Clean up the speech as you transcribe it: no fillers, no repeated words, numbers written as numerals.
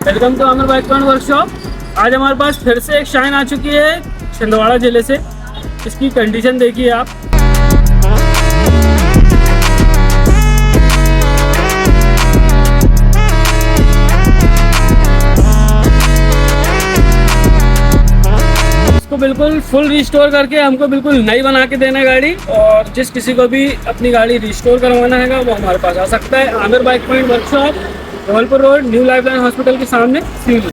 Welcome to Aamir bike point workshop. आज हमारे पास फिर से एक शाइन आ चुकी है छिंदवाड़ा जिले से। इसकी कंडीशन देखिए आप। इसको बिल्कुल फुल रिस्टोर करके हमको बिल्कुल नई बना के देना गाड़ी। और जिस किसी को भी अपनी गाड़ी रिस्टोर करवाना है वो हमारे पास आ सकता है। Aamir bike point workshop, Jabalpur road, new life line hospital के सामने, सिवनी।